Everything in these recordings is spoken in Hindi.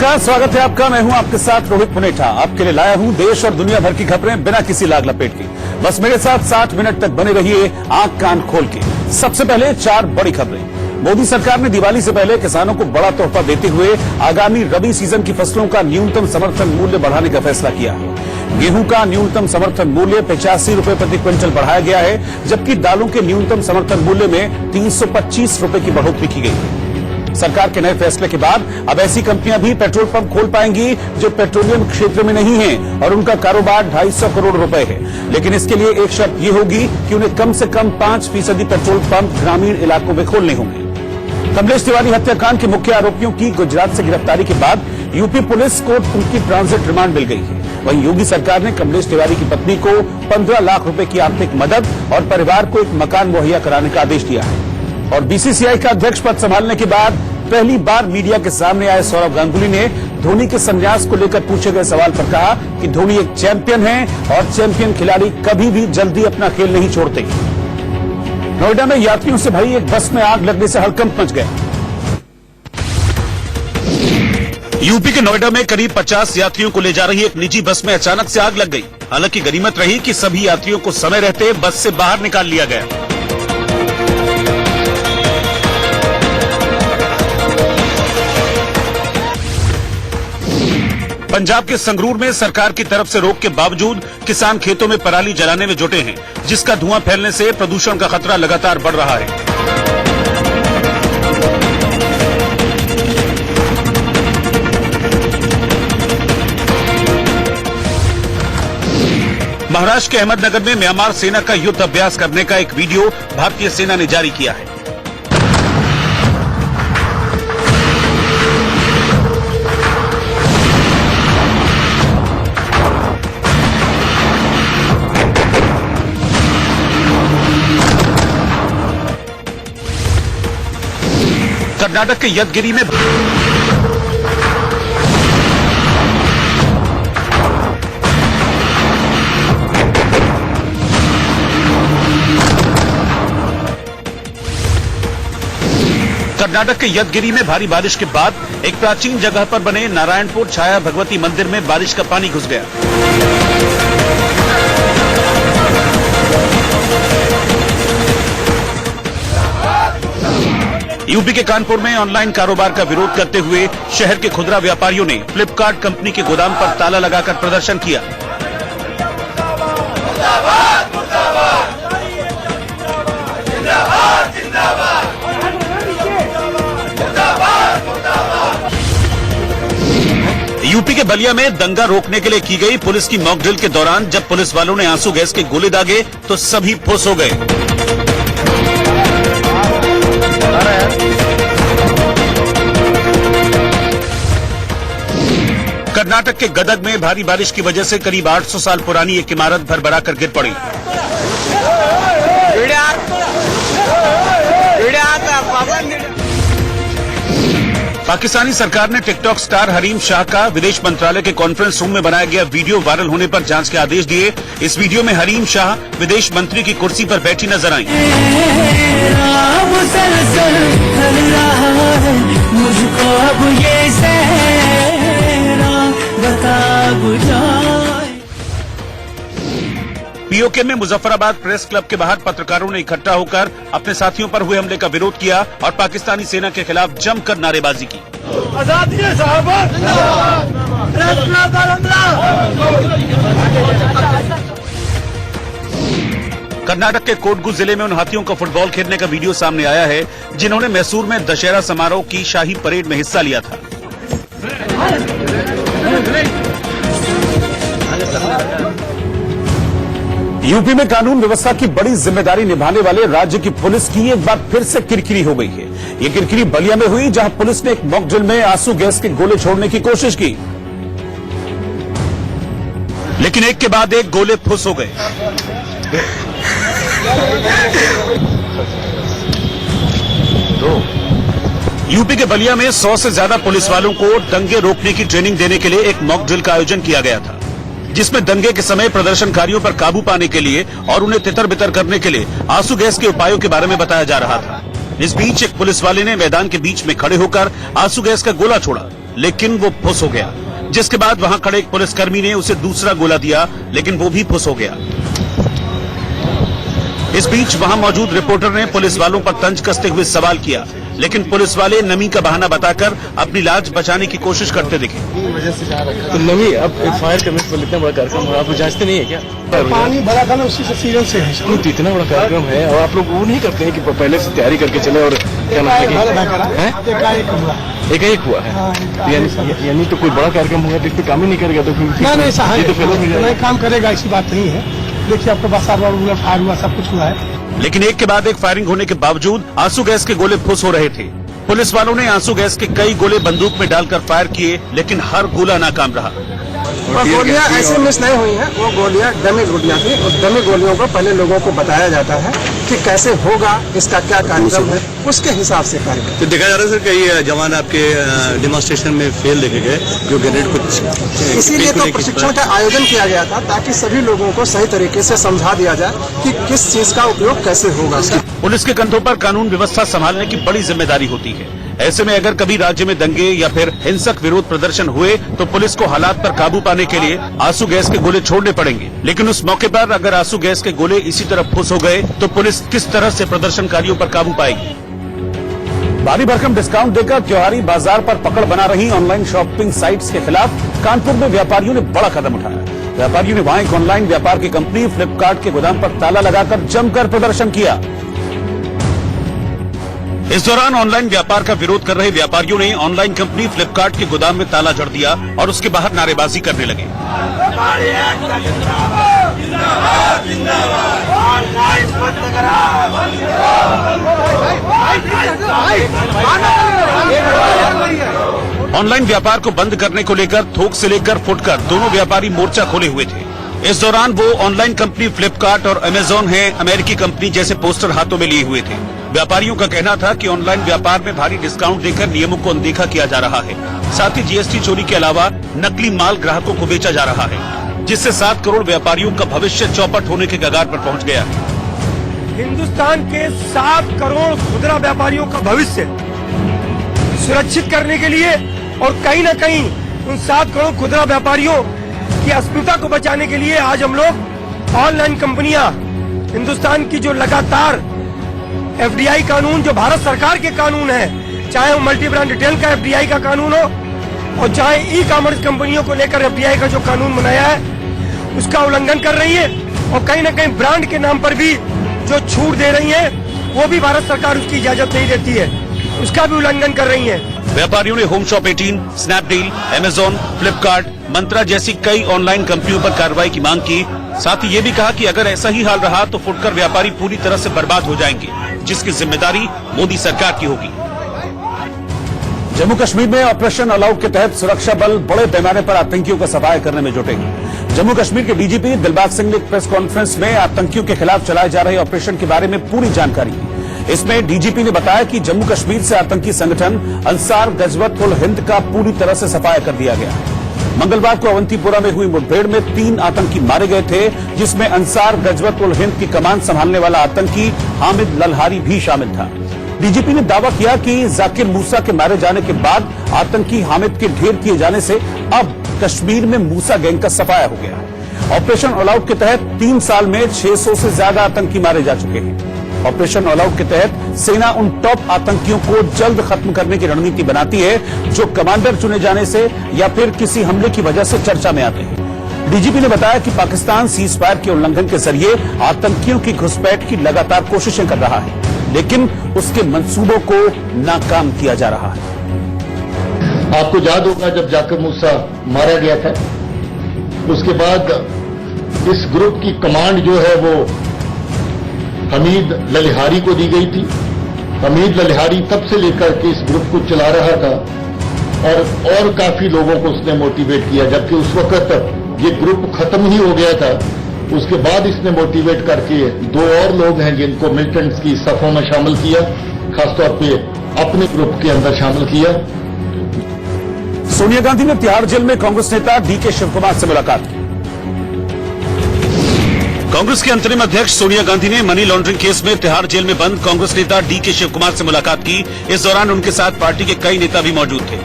नमस्कार, स्वागत है आपका। मैं हूं आपके साथ रोहित पुनेठा। आपके लिए लाया हूं देश और दुनिया भर की खबरें बिना किसी लाग लपेट के। बस मेरे साथ 60 मिनट तक बने रहिए आंख कान खोल के। सबसे पहले 4 बड़ी खबरें। मोदी सरकार ने दिवाली से पहले किसानों को बड़ा तोहफा देते हुए आगामी रबी सीजन की फसलों का न्यूनतम समर्थन मूल्य बढ़ाने का फैसला किया है। गेहूं का न्यूनतम समर्थन मूल्य 85 रुपए प्रति क्विंटल बढ़ाया गया है, जबकि दालों के न्यूनतम समर्थन मूल्य में 325 रुपए की बढ़ोतरी की गई है। सरकार के नए फैसले के बाद अब ऐसी कंपनियां भी पेट्रोल पंप खोल पाएंगी जो पेट्रोलियम क्षेत्र में नहीं हैं और उनका कारोबार 250 करोड़ रुपए है। लेकिन इसके लिए एक शर्त यह होगी कि उन्हें कम से कम 5% पेट्रोल पंप ग्रामीण इलाकों में खोलने होंगे। कमलेश तिवारी हत्याकांड के मुख्य आरोपियों की गुजरात से गिरफ्तारी के बाद यूपी पुलिस को उनकी ट्रांजिट रिमांड मिल गई है। वहीं योगी सरकार ने कमलेश तिवारी की पत्नी को 15 लाख रुपए की आर्थिक मदद और परिवार को एक मकान मुहैया कराने का आदेश दिया है। और बीसीसीआई का अध्यक्ष पद संभालने के बाद पहली बार मीडिया के सामने आए सौरव गांगुली ने धोनी के संन्यास को लेकर पूछे गए सवाल पर कहा कि धोनी एक चैंपियन है और चैंपियन खिलाड़ी कभी भी जल्दी अपना खेल नहीं छोड़ते। नोएडा में यात्रियों से भरी एक बस में आग लगने से हड़कंप मच गया। यूपी के नोएडा में करीब 50 यात्रियों को ले जा रही एक निजी बस में अचानक से आग लग गई। हालांकि गनीमत रही कि सभी यात्रियों को समय रहते बस से बाहर निकाल लिया गया। पंजाब के संगरूर में सरकार की तरफ से रोक के बावजूद किसान खेतों में पराली जलाने में जुटे हैं, जिसका धुआं फैलने से प्रदूषण का खतरा लगातार बढ़ रहा है। महाराष्ट्र के अहमदनगर में म्यांमार सेना का युद्ध अभ्यास करने का एक वीडियो भारतीय सेना ने जारी किया है। कर्नाटक के यदगिरी में भारी बारिश के बाद एक प्राचीन जगह पर बने नारायणपुर छाया भगवती मंदिर में बारिश का पानी घुस गया। यूपी के कानपुर में ऑनलाइन कारोबार का विरोध करते हुए शहर के खुदरा व्यापारियों ने फ्लिपकार्ट कंपनी के गोदाम पर ताला लगाकर प्रदर्शन किया। यूपी के बलिया में दंगा रोकने के लिए की गई पुलिस की मॉकड्रिल के दौरान जब पुलिस वालों ने आंसू गैस के गोले दागे तो सभी फुस हो गए। कर्नाटक के गदग में भारी बारिश की वजह से करीब 800 साल पुरानी एक इमारत भरभरा कर गिर पड़ी। पाकिस्तानी सरकार ने टिकटॉक स्टार हरीम शाह का विदेश मंत्रालय के कॉन्फ्रेंस रूम में बनाया गया वीडियो वायरल होने पर जांच के आदेश दिए। इस वीडियो में हरीम शाह विदेश मंत्री की कुर्सी पर बैठी नजर आई। पीओके में मुजफ्फराबाद प्रेस क्लब के बाहर पत्रकारों ने इकट्ठा होकर अपने साथियों पर हुए हमले का विरोध किया और पाकिस्तानी सेना के खिलाफ जमकर नारेबाजी की। कर्नाटक के कोडगु जिले में उन हाथियों का फुटबॉल खेलने का वीडियो सामने आया है जिन्होंने मैसूर में दशहरा समारोह की शाही परेड में हिस्सा लिया था। यूपी में कानून व्यवस्था की बड़ी जिम्मेदारी निभाने वाले राज्य की पुलिस की एक बार फिर से किरकिरी हो गई है। ये किरकिरी बलिया में हुई, जहां पुलिस ने एक मॉक ड्रिल में आंसू गैस के गोले छोड़ने की कोशिश की, लेकिन एक के बाद एक गोले फुस हो गए। यूपी के बलिया में 100 से ज्यादा पुलिस वालों को दंगे रोकने की ट्रेनिंग देने के लिए एक मॉक ड्रिल का आयोजन किया गया था, जिसमें दंगे के समय प्रदर्शनकारियों पर काबू पाने के लिए और उन्हें तितर बितर करने के लिए आंसू गैस के उपायों के बारे में बताया जा रहा था। इस बीच एक पुलिस वाले ने मैदान के बीच में खड़े होकर आंसू गैस का गोला छोड़ा, लेकिन वो फुस हो गया, जिसके बाद वहां खड़े एक पुलिसकर्मी ने उसे दूसरा गोला दिया, लेकिन वो भी फुस हो गया। इस बीच वहां मौजूद रिपोर्टर ने पुलिस वालों पर तंज कसते हुए सवाल किया, लेकिन पुलिस वाले नमी का बहाना बताकर अपनी लाज बचाने की कोशिश करते दिखे। तो नमी अब फायर करने से इतना बड़ा कार्यक्रम हो, आप जांचते नहीं है क्या? पानी भरा था ना, उसी से सीरियल से है। तो इतना बड़ा कार्यक्रम है और आप लोग वो नहीं करते हैं कि पहले से तैयारी करके चले और क्या नाम है एकाएक हुआ है? यानी तो कोई बड़ा कार्यक्रम हुआ तो इस पे काम ही नहीं करेगा तो फिर नहीं ऐसा है, तो फेल हो जाएगा। नहीं काम करेगा, ऐसी बात नहीं है। देखिए आपको बसार हुआ, फायर हुआ, सब कुछ हुआ है। लेकिन एक के बाद एक फायरिंग होने के बावजूद आंसू गैस के गोले फुस हो रहे थे। पुलिस वालों ने आंसू गैस के कई गोले बंदूक में डालकर फायर किए, लेकिन हर गोला नाकाम रहा। और गोलियां ऐसे मिस नहीं हुई हैं, वो गोलियां डमी गोलियां थी। और डमी गोलियों को पहले लोगों को बताया जाता है कि कैसे होगा, इसका क्या कार्यक्रम है, उसके हिसाब से कार्यक्रम। तो देखा जा रहा है सर कई जवान आपके डेमोन्स्ट्रेशन में फेल देखे गए, जो ग्रेनेड कुछ इसीलिए तो प्रशिक्षण का आयोजन किया गया था, ताकि सभी लोगों को सही तरीके से समझा दिया जाए कि किस चीज का उपयोग कैसे होगा। पुलिस के कंधों पर कानून व्यवस्था संभालने की बड़ी जिम्मेदारी होती है। ऐसे में अगर कभी राज्य में दंगे या फिर हिंसक विरोध प्रदर्शन हुए तो पुलिस को हालात पर काबू पाने के लिए आंसू गैस के गोले छोड़ने पड़ेंगे। लेकिन उस मौके पर अगर आंसू गैस के गोले इसी तरह फुस हो गए तो पुलिस किस तरह से प्रदर्शनकारियों पर काबू पाएगी? भारी भरकम डिस्काउंट देकर त्योहारी बाजार पर पकड़ बना रही ऑनलाइन शॉपिंग साइट्स के खिलाफ कानपुर में व्यापारियों ने बड़ा कदम उठाया। व्यापारियों ने वहां एक ऑनलाइन व्यापार की कंपनी फ्लिपकार्ट के गोदाम पर ताला लगाकर जमकर प्रदर्शन किया। इस दौरान ऑनलाइन व्यापार का विरोध कर रहे व्यापारियों ने ऑनलाइन कंपनी फ्लिपकार्ट के गोदाम में ताला जड़ दिया और उसके बाहर नारेबाजी करने लगे। ऑनलाइन व्यापार को बंद करने को लेकर थोक से लेकर फुटकर दोनों व्यापारी मोर्चा खोले हुए थे। इस दौरान वो ऑनलाइन कंपनी फ्लिपकार्ट और अमेजॉन है अमेरिकी कंपनी जैसे पोस्टर हाथों में लिए हुए थे। व्यापारियों का कहना था कि ऑनलाइन व्यापार में भारी डिस्काउंट देकर नियमों को अनदेखा किया जा रहा है। साथ ही जीएसटी चोरी के अलावा नकली माल ग्राहकों को बेचा जा रहा है, जिससे 7 करोड़ व्यापारियों का भविष्य चौपट होने के कगार पर पहुंच गया है। हिंदुस्तान के 7 करोड़ खुदरा व्यापारियों का भविष्य सुरक्षित करने के लिए और कहीं न कहीं उन 7 करोड़ खुदरा व्यापारियों की अस्मिता को बचाने के लिए आज हम लोग ऑनलाइन कंपनियां, हिंदुस्तान की जो लगातार एफडीआई कानून जो भारत सरकार के कानून है, चाहे वो मल्टी ब्रांड रिटेल का एफडीआई का कानून हो और चाहे ई कॉमर्स कंपनियों को लेकर एफडीआई का जो कानून बनाया है उसका उल्लंघन कर रही है। और कहीं न कहीं ब्रांड के नाम पर भी जो छूट दे रही है वो भी भारत सरकार उसकी इजाजत नहीं देती है, उसका भी उल्लंघन कर रही है। व्यापारियों ने home shop 18, Snapdeal, Amazon, Flipkart, Myntra जैसी कई ऑनलाइन कंपनियों पर कार्रवाई की मांग की। साथ ही ये भी कहा कि अगर ऐसा ही हाल रहा तो फुटकर व्यापारी पूरी तरह से बर्बाद हो जाएंगे, जिसकी जिम्मेदारी मोदी सरकार की होगी। जम्मू कश्मीर में ऑपरेशन अलाउड के तहत सुरक्षा बल बड़े पैमाने पर आतंकियों का सफाया करने में जुटे हैं। जम्मू कश्मीर के डीजीपी दिलबाग सिंह ने एक प्रेस कॉन्फ्रेंस में आतंकियों के खिलाफ चलाए जा रहे ऑपरेशन के बारे में पूरी जानकारी दी। इसमें डीजीपी ने बताया कि जम्मू कश्मीर से आतंकी संगठन अंसार गजवत उल हिंद का पूरी तरह से सफाया कर दिया गया। मंगलवार को अवंतीपुरा में हुई मुठभेड़ में 3 आतंकी मारे गए थे, जिसमें अंसार गजवत उल हिंद की कमान संभालने वाला आतंकी हामिद ललहारी भी शामिल था। डीजीपी ने दावा किया कि जाकिर मूसा के मारे जाने के बाद आतंकी हामिद के ढेर किए जाने से अब कश्मीर में मूसा गैंग का सफाया हो गया। ऑपरेशन ऑल आउट के तहत 3 साल में 600 से ज्यादा आतंकी मारे जा चुके हैं। ऑपरेशन ऑल आउट के तहत सेना उन टॉप आतंकियों को जल्द खत्म करने की रणनीति बनाती है जो कमांडर चुने जाने से या फिर किसी हमले की वजह से चर्चा में आते हैं। डीजीपी ने बताया कि पाकिस्तान सीज फायर के उल्लंघन के जरिए आतंकियों की घुसपैठ की लगातार कोशिशें कर रहा है, लेकिन उसके मंसूबों को नाकाम किया जा रहा है। आपको याद होगा जब जाकिर मूसा मारा गया था, उसके बाद इस ग्रुप की कमांड जो है वो हमीद ललिहारी को दी गई थी। हमीद ललिहारी तब से लेकर के इस ग्रुप को चला रहा था और काफी लोगों को उसने मोटिवेट किया, जबकि उस वक्त तक ये ग्रुप खत्म ही हो गया था। उसके बाद इसने मोटिवेट करके 2 और लोग हैं जिनको मिलिटेंट्स की सफों में शामिल किया, खासतौर पे अपने ग्रुप के अंदर शामिल किया। सोनिया गांधी ने तिहाड़ जेल में कांग्रेस नेता डीके शिवकुमार से मुलाकात की। कांग्रेस के अंतरिम अध्यक्ष सोनिया गांधी ने मनी लॉन्ड्रिंग केस में तिहाड़ जेल में बंद कांग्रेस नेता डीके शिवकुमार से मुलाकात की। इस दौरान उनके साथ पार्टी के कई नेता भी मौजूद थे।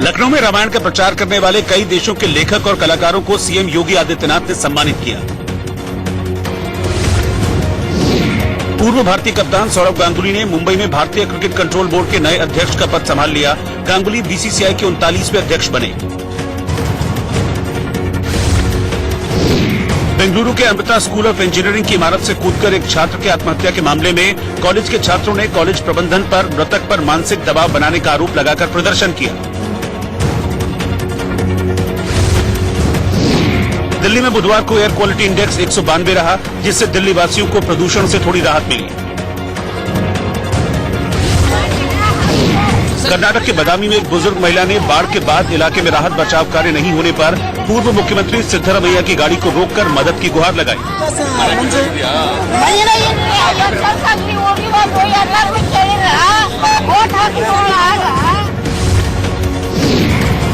लखनऊ में रामायण का प्रचार करने वाले कई देशों के लेखक और कलाकारों को सीएम योगी आदित्यनाथ ने सम्मानित किया। पूर्व भारतीय कप्तान सौरव गांगुली ने मुंबई में भारतीय क्रिकेट कंट्रोल बोर्ड के नए अध्यक्ष का पद संभाल लिया। गांगुली बीसीसीआई के 39वें अध्यक्ष बने। बेंगलुरु के अमृता स्कूल ऑफ इंजीनियरिंग की इमारत से कूदकर एक छात्र की आत्महत्या के मामले में कॉलेज के छात्रों ने कॉलेज प्रबंधन पर मृतक पर मानसिक दबाव बनाने का आरोप लगाकर प्रदर्शन किया। दिल्ली में बुधवार को एयर क्वालिटी इंडेक्स 192 रहा, जिससे दिल्ली वासियों को प्रदूषण से थोड़ी राहत मिली। कर्नाटक के बदामी में एक बुजुर्ग महिला ने बाढ़ के बाद इलाके में राहत बचाव कार्य नहीं होने पर पूर्व मुख्यमंत्री सिद्धरामैया की गाड़ी को रोककर मदद की गुहार लगाई।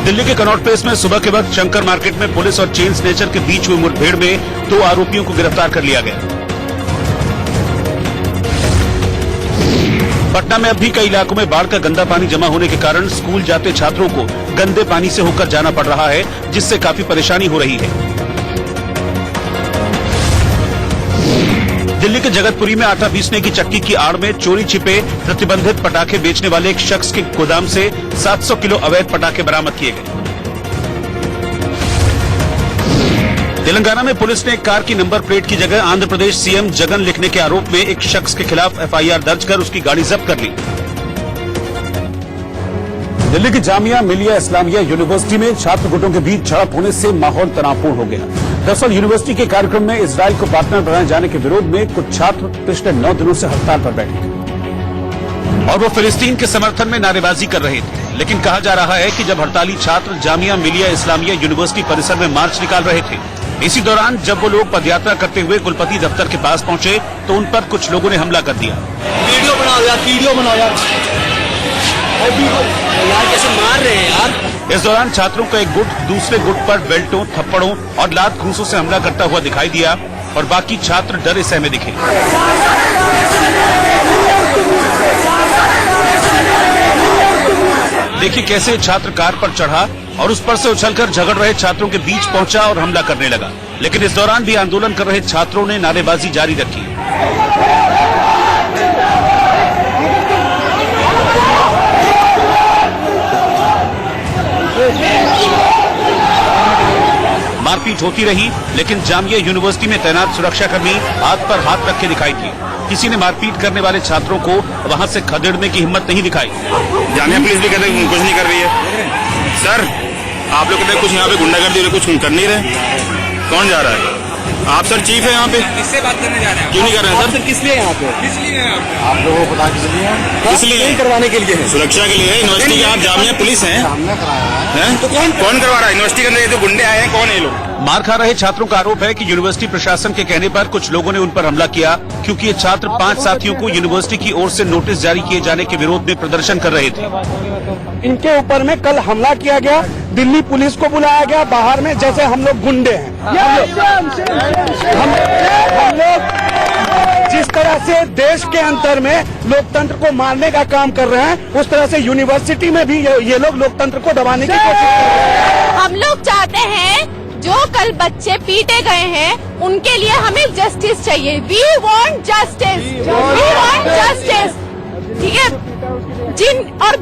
दिल्ली के कनॉट प्लेस में सुबह के वक्त शंकर मार्केट में पुलिस और चेन स्नेचर के बीच हुई मुठभेड़ में 2 आरोपियों को गिरफ्तार कर लिया गया। पटना में अब भी कई इलाकों में बाढ़ का गंदा पानी जमा होने के कारण स्कूल जाते छात्रों को गंदे पानी से होकर जाना पड़ रहा है, जिससे काफी परेशानी हो रही है। दिल्ली के जगतपुरी में आटा पीसने की चक्की की आड़ में चोरी छिपे प्रतिबंधित पटाखे बेचने वाले एक शख्स के गोदाम से 700 किलो अवैध पटाखे बरामद किए गए। तेलंगाना में पुलिस ने एक कार की नंबर प्लेट की जगह आंध्र प्रदेश सीएम जगन लिखने के आरोप में एक शख्स के खिलाफ एफआईआर दर्ज कर उसकी गाड़ी जब्त कर ली। दिल्ली की जामिया मिलिया इस्लामिया यूनिवर्सिटी में छात्र गुटों के बीच झड़प होने से माहौल तनावपूर्ण हो गया। दरअसल यूनिवर्सिटी के कार्यक्रम में इजरायल को पार्टनर बनाए जाने के विरोध में कुछ छात्र पिछले 9 दिनों से हड़ताल पर बैठे थे और वो फिलिस्तीन के समर्थन में नारेबाजी कर रहे थे। लेकिन कहा जा रहा है कि जब हड़ताली छात्र जामिया मिलिया इस्लामिया यूनिवर्सिटी परिसर में मार्च निकाल रहे थे, इसी दौरान जब वो लोग पदयात्रा करते हुए कुलपति दफ्तर के पास पहुंचे तो उन पर कुछ लोगों ने हमला कर दिया। वीडियो बनाओ यार, यार कैसे मार रहे हैं यार। इस दौरान छात्रों का एक गुट दूसरे गुट पर बेल्टों, थप्पड़ों और लात घूंसों से हमला करता हुआ दिखाई दिया और बाकी छात्र डरे सहमे दिखे। देखिए कैसे छात्र कार पर चढ़ा और उस पर से उछलकर झगड़ रहे छात्रों के बीच पहुंचा और हमला करने लगा। लेकिन इस दौरान भी आंदोलन कर रहे छात्रों ने नारेबाजी जारी रखी। मारपीट होती रही, लेकिन जामिया यूनिवर्सिटी में तैनात सुरक्षाकर्मी हाथ पर हाथ रखे दिखाई दिए। किसी ने मारपीट करने वाले छात्रों को वहां से खदेड़ने की हिम्मत नहीं दिखाई। जामिया पुलिस भी कहते हैं कुछ नहीं कर रही है। सर आप लोग कहते हैं कुछ यहाँ पे गुंडागर्दी कुछ कर नहीं रहे। कौन जा रहा है? आप सर चीफ है यहाँ पे। किससे बात करने जा रहे हैं? क्यों नहीं कर रहे हैं सर? किस लिए यहाँ पे? किस लिए आप लोगों को पता इसलिए करवाने के लिए है, सुरक्षा के लिए है। यूनिवर्सिटी के आप जामिया पुलिस हैं। तो कौन करवा रहा है? यूनिवर्सिटी के अंदर ये जो गुंडे आए हैं कौन है लोग? मार खा रहे छात्रों का आरोप है कि यूनिवर्सिटी प्रशासन के कहने पर कुछ लोगों ने उन पर हमला किया, क्योंकि ये छात्र 5 साथियों को यूनिवर्सिटी की ओर से नोटिस जारी किए जाने के विरोध में प्रदर्शन कर रहे थे। इनके ऊपर में कल हमला किया गया, दिल्ली पुलिस को बुलाया गया बाहर में, जैसे हम लोग गुंडे हैं। हम लोग जिस तरह से देश के अंदर में लोकतंत्र को मारने का काम कर रहे हैं, उस तरह से यूनिवर्सिटी में भी ये लोग लोकतंत्र को दबाने की कोशिश कर रहे हैं। हम लोग चाहते हैं जो कल बच्चे पीटे गए हैं उनके लिए हमें जस्टिस चाहिए। We want justice, we want justice. ठीक है,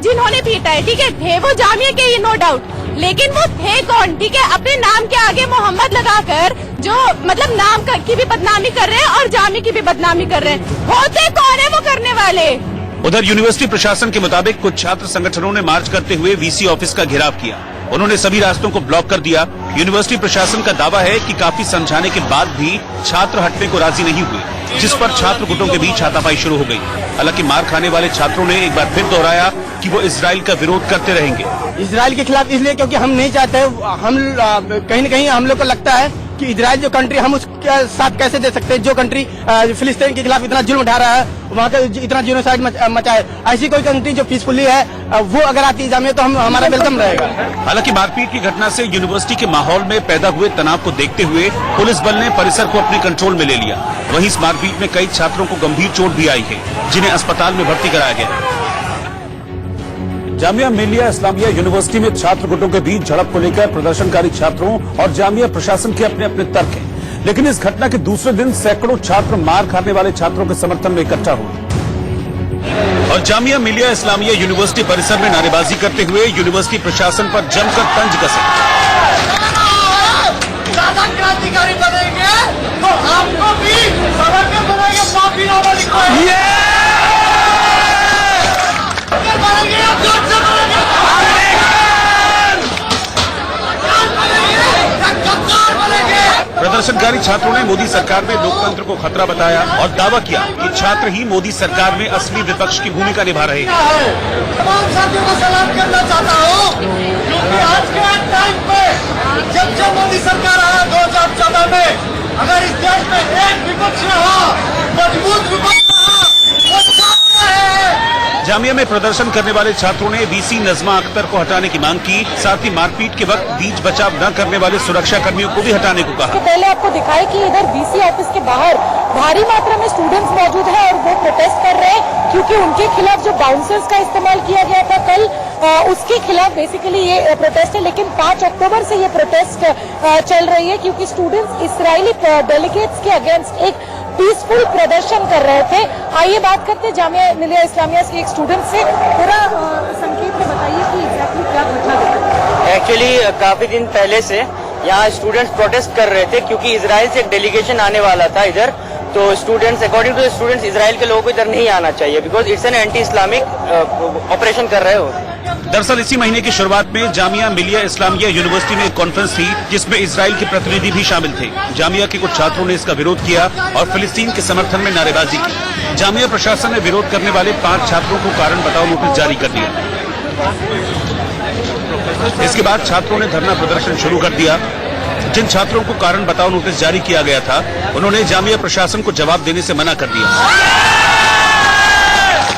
जिन्होंने पीटा है, ठीक है, थे वो जामिया के, ये नो डाउट, लेकिन वो थे कौन? ठीक है, अपने नाम के आगे मोहम्मद लगाकर जो मतलब नाम की भी बदनामी कर रहे हैं और जामिया की भी बदनामी कर रहे हैं। होते कौन है वो करने वाले? उधर यूनिवर्सिटी प्रशासन के मुताबिक कुछ छात्र संगठनों ने मार्च करते हुए वीसी ऑफिस का घेराव किया। उन्होंने सभी रास्तों को ब्लॉक कर दिया। यूनिवर्सिटी प्रशासन का दावा है कि काफी समझाने के बाद भी छात्र हटने को राजी नहीं हुए, जिस पर छात्र गुटों के बीच हाथापाई शुरू हो गई। हालांकि मार खाने वाले छात्रों ने एक बार फिर दोहराया कि वो इजराइल का विरोध करते रहेंगे। इजराइल के खिलाफ इसलिए क्योंकि हम नहीं चाहते, हम कहीं न कहीं हम लोग को लगता है कि इजराइल जो कंट्री, हम उसके साथ कैसे दे सकते हैं जो कंट्री फिलिस्तीन के खिलाफ इतना जुल्म उठा रहा है, वहाँ का इतना जीनोसाइड मचा है। ऐसी कोई कंट्री जो पीसफुली है वो अगर आती जामिया तो हमारा वेलकम रहेगा। हालांकि मारपीट की घटना से यूनिवर्सिटी के माहौल में पैदा हुए तनाव को देखते हुए पुलिस बल ने परिसर को अपने कंट्रोल में ले लिया। वहीं इस मारपीट में कई छात्रों को गंभीर चोट भी आई है, जिन्हें अस्पताल में भर्ती कराया गया। जामिया मिलिया इस्लामिया यूनिवर्सिटी में छात्र गुटों के बीच झड़प को लेकर प्रदर्शनकारी छात्रों और जामिया प्रशासन के अपने अपने तर्क हैं। लेकिन इस घटना के दूसरे दिन सैकड़ों छात्र मार खाने वाले छात्रों के समर्थन में इकट्ठा हुए और जामिया मिलिया इस्लामिया यूनिवर्सिटी परिसर में नारेबाजी करते हुए यूनिवर्सिटी प्रशासन पर जमकर तंज कसे। ज्यादा क्रांतिकारी बनेंगे तो आपको भी समर्थन बनेंगे, माफी ना बनेंगे। प्रदर्शनकारी छात्रों ने मोदी सरकार में लोकतंत्र को खतरा बताया और दावा किया कि छात्र ही मोदी सरकार में असली विपक्ष की भूमिका निभा रहे हैं। तमाम साथियों को सलाम करना चाहता हूँ क्योंकि आज के टाइम पे जब मोदी सरकार आया 2014 में, अगर इस देश में एक विपक्ष रहा, मजबूत विपक्ष रहा, वो छात्र है। जामिया में प्रदर्शन करने वाले छात्रों ने वीसी नजमा अख्तर को हटाने की मांग की। साथ ही मारपीट के वक्त बीच बचाव न करने वाले सुरक्षा कर्मियों को भी हटाने को कहा। पहले आपको दिखाई कि इधर वीसी ऑफिस के बाहर भारी मात्रा में स्टूडेंट्स मौजूद हैं और वो प्रोटेस्ट कर रहे हैं क्योंकि उनके खिलाफ जो बाउंसर्स का इस्तेमाल किया गया था कल, उसके खिलाफ बेसिकली ये प्रोटेस्ट है। लेकिन 5 अक्टूबर से ये प्रोटेस्ट चल रही है क्योंकि स्टूडेंट्स इसराइली डेलीगेट्स के अगेंस्ट एक पीसफुल प्रदर्शन कर रहे थे। आइए बात करते हैं जामिया मिलिया इस्लामिया के एक स्टूडेंट से। पूरा संक्षेप में बताइए कि एग्जैक्टली क्या घटना घटी। एक्चुअली काफी दिन पहले से यहाँ स्टूडेंट्स प्रोटेस्ट कर रहे थे क्योंकि इजराइल से एक डेलीगेशन आने वाला था इधर, तो students according to students Israel के लोगों को इधर नहीं आना चाहिए because it's an anti Islamic operation कर रहे हो। दरअसल इसी महीने की शुरुआत में जामिया मिलिया इस्लामिया यूनिवर्सिटी में एक कॉन्फ्रेंस थी जिसमें इजराइल के प्रतिनिधि भी शामिल थे। जामिया के कुछ छात्रों ने इसका विरोध किया और फिलिस्तीन के समर्थन में नारेबाजी की। जामिया प्रशासन ने विरोध करने वाले 5 छात्रों को कारण बताओ नोटिस जारी कर दिया। इसके बाद छात्रों ने धरना प्रदर्शन शुरू कर दिया। जिन छात्रों को कारण बताओ नोटिस जारी किया गया था उन्होंने जामिया प्रशासन को जवाब देने से मना कर दिया,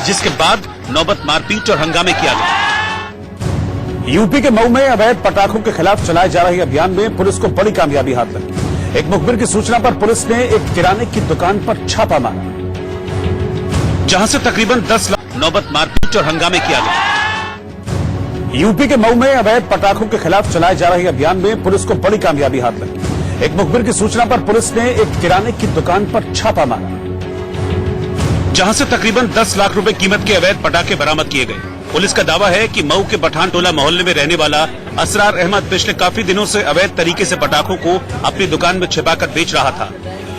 जिसके बाद नौबत मारपीट और हंगामे किया गया। यूपी के मऊ में अवैध पटाखों के खिलाफ चलाए जा रहे अभियान में पुलिस को बड़ी कामयाबी हाथ लगी। एक मुखबिर की सूचना पर पुलिस ने एक किराने की दुकान पर छापा मारा, जहां से तकरीबन 10 लाख नौबत मारपीट और हंगामे किया गया। यूपी के मऊ में अवैध पटाखों के खिलाफ चलाए जा रहे अभियान में पुलिस को बड़ी कामयाबी हाथ लगी। एक मुखबिर की सूचना पर पुलिस ने एक किराने की दुकान पर छापा मारा, जहां से तकरीबन 10 लाख रुपए कीमत के अवैध पटाखे बरामद किए गए। पुलिस का दावा है कि मऊ के पठान टोला मोहल्ले में रहने वाला असरार अहमद पिछले काफी दिनों से अवैध तरीके से पटाखों को अपनी दुकान में छिपाकर बेच रहा था,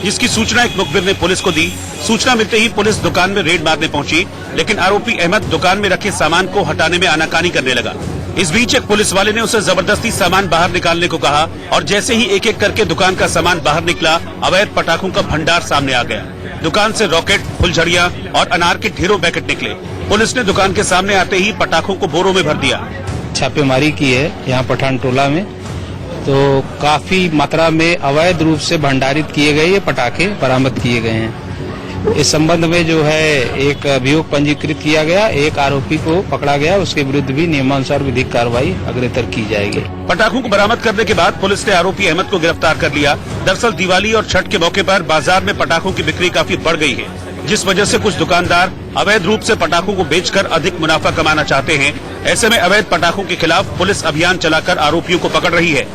जिसकी सूचना एक मुखबिर ने पुलिस को दी। सूचना मिलते ही पुलिस दुकान में रेड मारने पहुंची, लेकिन आरोपी अहमद दुकान में रखे सामान को हटाने में आनाकानी करने लगा। इस बीच एक पुलिस वाले ने उसे जबरदस्ती सामान बाहर निकालने को कहा और जैसे ही एक एक करके दुकान का सामान बाहर निकला, अवैध पटाखों का भंडार सामने आ गया। दुकान से रॉकेट, फुलझड़ियां और अनार के ढेरों पैकेट निकले। पुलिस ने दुकान के सामने आते ही पटाखों को बोरों में भर दिया। छापेमारी की है यहाँ पठान टोला में, तो काफी मात्रा में अवैध रूप से भंडारित किए गए ये पटाखे बरामद किए गए हैं। इस संबंध में जो है एक अभियोग पंजीकृत किया गया, एक आरोपी को पकड़ा गया, उसके विरुद्ध भी नियमानुसार विधिक कार्रवाई अग्रेतर की जाएगी। पटाखों को बरामद करने के बाद पुलिस ने आरोपी अहमद को गिरफ्तार कर लिया। दरअसल दिवाली और छठ के मौके पर बाजार में पटाखों की बिक्री काफी बढ़ गई है, जिस वजह से कुछ दुकानदार अवैध रूप से पटाखों को बेचकर अधिक मुनाफा कमाना चाहते हैं। ऐसे में अवैध पटाखों के खिलाफ पुलिस अभियान चलाकर आरोपियों को पकड़ रही है।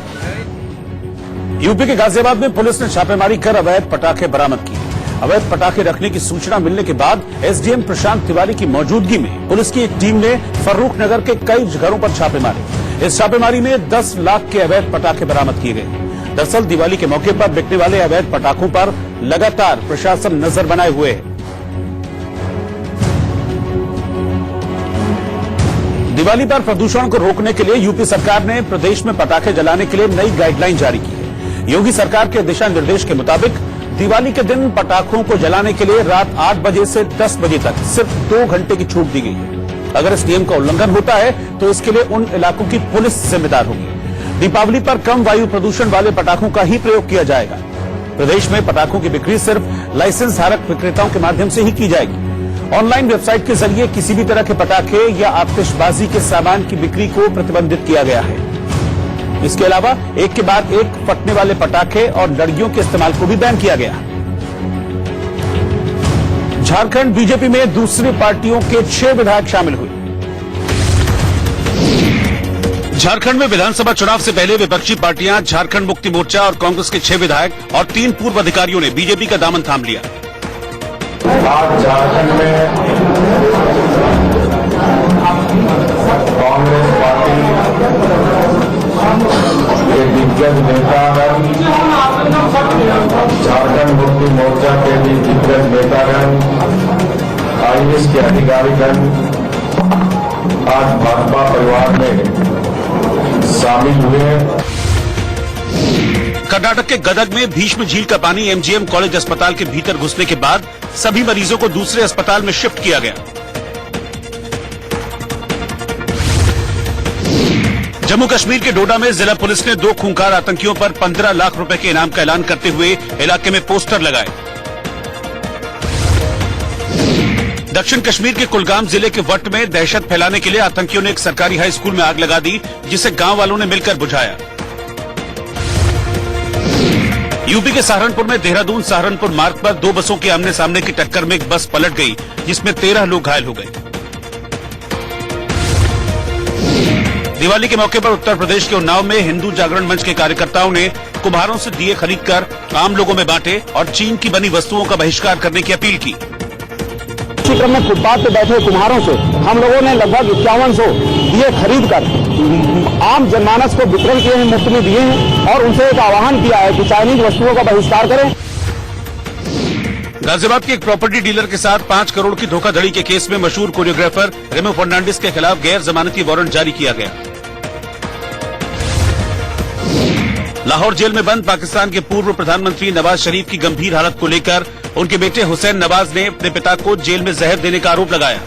यूपी के गाजियाबाद में पुलिस ने छापेमारी कर अवैध पटाखे बरामद किए। अवैध पटाखे रखने की सूचना मिलने के बाद एसडीएम प्रशांत तिवारी की मौजूदगी में पुलिस की एक टीम ने फर्रुख नगर के कई घरों पर छापे मारे। इस छापेमारी में 10 लाख के अवैध पटाखे बरामद किए गए। दरअसल दिवाली के मौके पर बिकने वाले अवैध पटाखों पर लगातार प्रशासन नजर बनाए हुए है। दिवाली पर प्रदूषण को रोकने के लिए यूपी सरकार ने प्रदेश में पटाखे जलाने के लिए नई गाइडलाइन जारी की है। योगी सरकार के दिशा निर्देश के मुताबिक दिवाली के दिन पटाखों को जलाने के लिए रात 8 बजे से 10 बजे तक सिर्फ 2 घंटे की छूट दी गई है। अगर इस नियम का उल्लंघन होता है तो इसके लिए उन इलाकों की पुलिस जिम्मेदार होगी। दीपावली पर कम वायु प्रदूषण वाले पटाखों का ही प्रयोग किया जाएगा। प्रदेश में पटाखों की बिक्री सिर्फ लाइसेंस धारक विक्रेताओं के माध्यम से ही की जाएगी। ऑनलाइन वेबसाइट के जरिए किसी भी तरह के पटाखे या आतिशबाजी के सामान की बिक्री को प्रतिबंधित किया गया है। इसके अलावा एक के बाद एक फटने वाले पटाखे और लड़ियों के इस्तेमाल को भी बैन किया गया। झारखंड बीजेपी में दूसरी पार्टियों के 6 विधायक शामिल हुए। झारखंड में विधानसभा चुनाव से पहले विपक्षी पार्टियां झारखंड मुक्ति मोर्चा और कांग्रेस के 6 विधायक और 3 पूर्व अधिकारियों ने बीजेपी का दामन थाम लिया। आज झारखंड में कांग्रेस पार्टी के दिग्गज नेतागण, झारखंड मुक्ति मोर्चा के भी दिग्गज नेतागण, आईएएस के अधिकारीगण आज भाजपा परिवार में शामिल हुए। कर्नाटक के गदग में भीष्म झील का पानी एमजीएम कॉलेज अस्पताल के भीतर घुसने के बाद सभी मरीजों को दूसरे अस्पताल में शिफ्ट किया गया। जम्मू कश्मीर के डोडा में जिला पुलिस ने 2 खूंखार आतंकियों पर 15 लाख रुपए के इनाम का ऐलान करते हुए इलाके में पोस्टर लगाए। दक्षिण कश्मीर के कुलगाम जिले के वट में दहशत फैलाने के लिए आतंकियों ने एक सरकारी हाई स्कूल में आग लगा दी, जिसे गांव वालों ने मिलकर बुझाया। यूपी के सहारनपुर में देहरादून सहारनपुर मार्ग पर 2 बसों के आमने सामने की टक्कर में एक बस पलट गई, जिसमें 13 लोग घायल हो गए। दिवाली के मौके पर उत्तर प्रदेश के उन्नाव में हिंदू जागरण मंच के कार्यकर्ताओं ने कुम्हारों से दिए खरीदकर आम लोगों में बांटे और चीन की बनी वस्तुओं का बहिष्कार करने की अपील की। इसी क्रम में फुटपाथ पे बैठे कुम्हारों से हम लोगों ने लगभग 5100 दिए खरीद कर आम जनमानस को वितरण किए हैं, मुफ्त में दिए हैं और उनसे एक आह्वान किया है कि चाइनीज वस्तुओं का बहिष्कार करें। गाजियाबाद के एक प्रॉपर्टी डीलर के साथ 5 करोड़ की धोखाधड़ी के केस में मशहूर कोरियोग्राफर रेमो फर्नांडिस के खिलाफ गैर जमानती वारंट जारी किया गया। लाहौर जेल में बंद पाकिस्तान के पूर्व प्रधानमंत्री नवाज शरीफ की गंभीर हालत को लेकर उनके बेटे हुसैन नवाज ने अपने पिता को जेल में जहर देने का आरोप लगाया।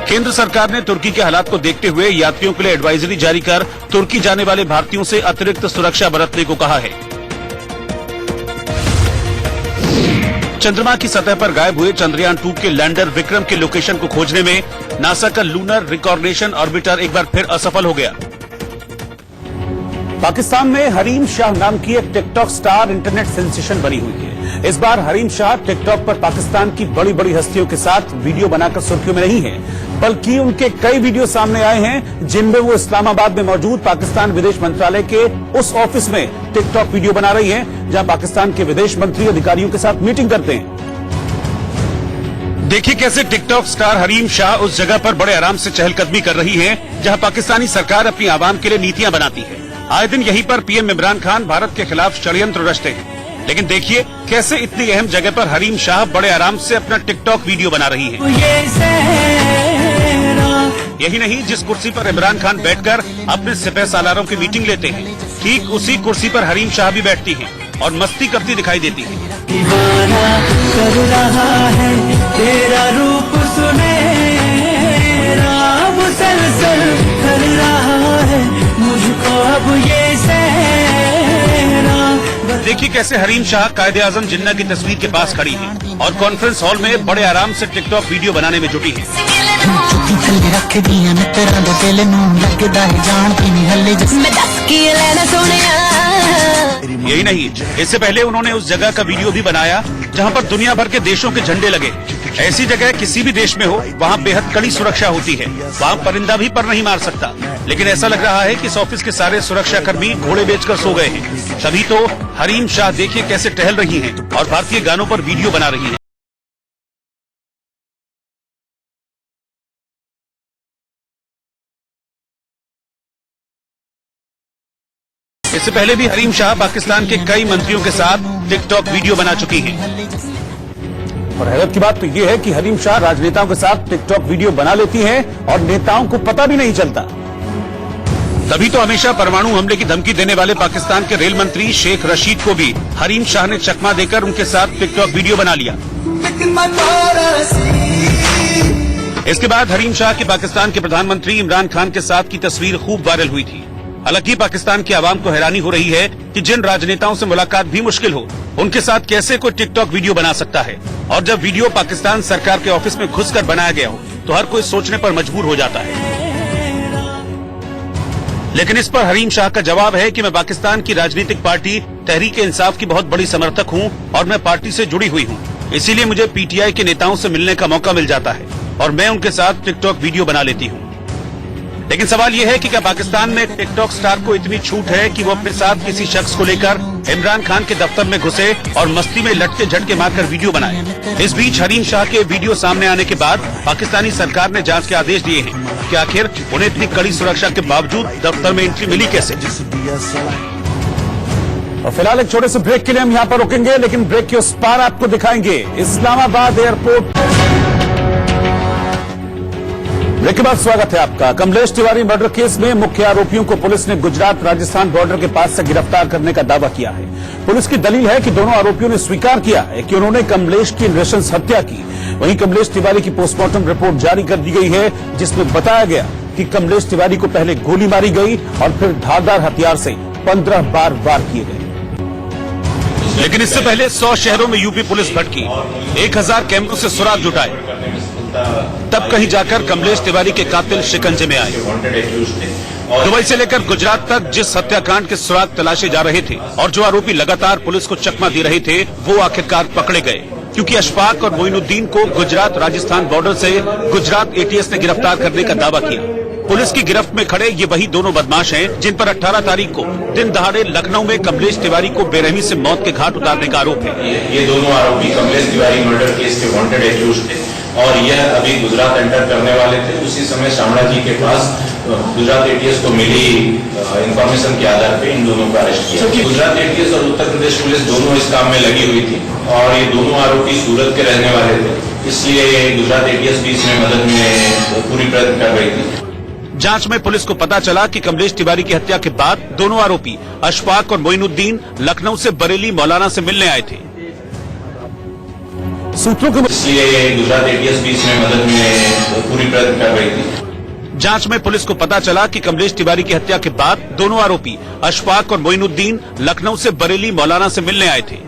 केंद्र सरकार ने तुर्की के हालात को देखते हुए यात्रियों के लिए एडवाइजरी जारी कर तुर्की जाने वाले भारतीयों से अतिरिक्त सुरक्षा बरतने को कहा है। चंद्रमा की सतह पर गायब हुए चंद्रयान 2 के लैंडर विक्रम के लोकेशन को खोजने में नासा का लूनर रिकॉग्निशन ऑर्बिटर एक बार फिर असफल हो गया। पाकिस्तान में हरीम शाह नाम की एक टिकटॉक स्टार इंटरनेट सेंसेशन बनी हुई है। इस बार हरीम शाह टिकटॉक पर पाकिस्तान की बड़ी बड़ी हस्तियों के साथ वीडियो बनाकर सुर्खियों में नहीं है, बल्कि उनके कई वीडियो सामने आए हैं जिनमें वो इस्लामाबाद में मौजूद पाकिस्तान विदेश मंत्रालय के उस ऑफिस में टिकटॉक वीडियो बना रही हैं जहां पाकिस्तान के विदेश मंत्री अधिकारियों के साथ मीटिंग करते हैं। देखिए कैसे टिकटॉक स्टार हरीम शाह उस जगह पर बड़े आराम से चहलकदमी कर रही है जहां पाकिस्तानी सरकार अपनी आवाम के लिए नीतियां बनाती है। आए दिन यहीं पर पीएम इमरान खान भारत के खिलाफ षड्यंत्र रचते हैं, लेकिन देखिए कैसे इतनी अहम जगह पर हरीम शाह बड़े आराम से अपना टिकटॉक वीडियो बना रही है। यही नहीं, जिस कुर्सी पर इमरान खान बैठकर अपने सिपह सालारों की मीटिंग लेते हैं, ठीक उसी कुर्सी पर हरीम शाह भी बैठती हैं और मस्ती करती दिखाई देती है। कर रहा है तेरा रूप सुनेरा, मुसलसल कर रहा है मुझको अब ये सहरा। देखिए कैसे हरीम शाह कायदे आजम जिन्ना की तस्वीर के पास खड़ी है और कॉन्फ्रेंस हॉल में बड़े आराम से टिकटॉक वीडियो बनाने में जुटी है। यही नहीं, इससे पहले उन्होंने उस जगह का वीडियो भी बनाया जहां पर दुनिया भर के देशों के झंडे लगे। ऐसी जगह किसी भी देश में हो वहां बेहद कड़ी सुरक्षा होती है, वहां परिंदा भी पर नहीं मार सकता। लेकिन ऐसा लग रहा है कि इस ऑफिस के सारे सुरक्षाकर्मी घोड़े बेचकर सो गए हैं। तभी तो हरीम शाह देखिए कैसे टहल रही हैं और भारतीय गानों पर वीडियो बना रही हैं। इससे पहले भी हरीम शाह पाकिस्तान के कई मंत्रियों के साथ टिकटॉक वीडियो बना चुकी हैं। और हैरत की बात तो ये है कि हरीम शाह राजनेताओं के साथ टिकटॉक वीडियो बना लेती हैं और नेताओं को पता भी नहीं चलता। तभी तो हमेशा परमाणु हमले की धमकी देने वाले पाकिस्तान के रेल मंत्री शेख रशीद को भी हरीम शाह ने चकमा देकर उनके साथ टिकटॉक वीडियो बना लिया। इसके बाद हरीम शाह की पाकिस्तान के प्रधानमंत्री इमरान खान के साथ की तस्वीर खूब वायरल हुई थी। हालांकि पाकिस्तान की आवाम को हैरानी हो रही है कि जिन राजनेताओं से मुलाकात भी मुश्किल हो, उनके साथ कैसे कोई टिकटॉक वीडियो बना सकता है। और जब वीडियो पाकिस्तान सरकार के ऑफिस में घुसकर बनाया गया हो तो हर कोई सोचने पर मजबूर हो जाता है। लेकिन इस पर हरीम शाह का जवाब है कि मैं पाकिस्तान की राजनीतिक पार्टी तहरीक इंसाफ की बहुत बड़ी समर्थक हूं और मैं पार्टी से जुड़ी हुई हूं, इसीलिए मुझे पीटीआई के नेताओं से मिलने का मौका मिल जाता है और मैं उनके साथ टिकटॉक वीडियो बना लेती हूं। लेकिन सवाल यह है कि क्या पाकिस्तान में टिकटॉक स्टार को इतनी छूट है कि वो अपने साथ किसी शख्स को लेकर इमरान खान के दफ्तर में घुसे और मस्ती में लटके झटके मारकर वीडियो बनाए। इस बीच हरीम शाह के वीडियो सामने आने के बाद पाकिस्तानी सरकार ने जांच के आदेश दिए हैं कि आखिर उन्हें इतनी कड़ी सुरक्षा के बावजूद दफ्तर में एंट्री मिली कैसे। और फिलहाल एक छोटे से ब्रेक के लिए हम यहाँ पर रुकेंगे, लेकिन ब्रेक के उस पार आपको दिखाएंगे इस्लामाबाद एयरपोर्ट। ब्रेक के बाद स्वागत है आपका। कमलेश तिवारी मर्डर केस में मुख्य आरोपियों को पुलिस ने गुजरात राजस्थान बॉर्डर के पास से गिरफ्तार करने का दावा किया है। पुलिस की दलील है कि दोनों आरोपियों ने स्वीकार किया है कि उन्होंने कमलेश की नृशंस हत्या की। वहीं कमलेश तिवारी की पोस्टमार्टम रिपोर्ट जारी कर दी गई है, जिसमें बताया गया कि कमलेश तिवारी को पहले गोली मारी गई और फिर धारदार हथियार से 15 बार वार किए गए। लेकिन इससे पहले 100 शहरों में यूपी पुलिस भटकी, 1000 कैमरों से सुराग जुटाए, तब कहीं जाकर कमलेश तिवारी के कातिल शिकंजे में आए। दुबई से लेकर गुजरात तक जिस हत्याकांड के सुराग तलाशे जा रहे थे और जो आरोपी लगातार पुलिस को चकमा दे रहे थे, वो आखिरकार पकड़े गए, क्योंकि अशफाक और मोइनुद्दीन को गुजरात राजस्थान बॉर्डर से गुजरात एटीएस ने गिरफ्तार करने का दावा किया। पुलिस की गिरफ्त में खड़े ये वही दोनों बदमाश हैं जिन पर 18 तारीख को दिन दहाड़े लखनऊ में कमलेश तिवारी को बेरहमी से मौत के घाट उतारने का आरोप है। ये दोनों आरोपी कमलेश तिवारी मर्डर केस के वांटेड एक्यूज थे और यह अभी गुजरात एंटर करने वाले थे। उसी समय शामड़ा जी के पास गुजरात एटीएस को मिली इंफॉर्मेशन के आधार पे इन दोनों का अरेस्ट किया। गुजरात एटीएस और उत्तर प्रदेश पुलिस दोनों इस काम में लगी हुई थी और ये दोनों आरोपी सूरत के रहने वाले थे, इसलिए गुजरात एटीएस भी इसमें मदद में पूरी प्रयत्न कर रही थी। जांच में पुलिस को पता चला कि कमलेश तिवारी की हत्या के बाद दोनों आरोपी अशफाक और मोइनुद्दीन लखनऊ से बरेली मौलाना से मिलने आए थे। सूत्रों के इसलिए गुजरात एटीएस भी इसमें मदद में पूरी प्रयत्न कर रही थी। जांच में पुलिस को पता चला कि कमलेश तिवारी की हत्या के बाद दोनों आरोपी अशफाक और मोइनुद्दीन लखनऊ से बरेली मौलाना से मिलने आए थे।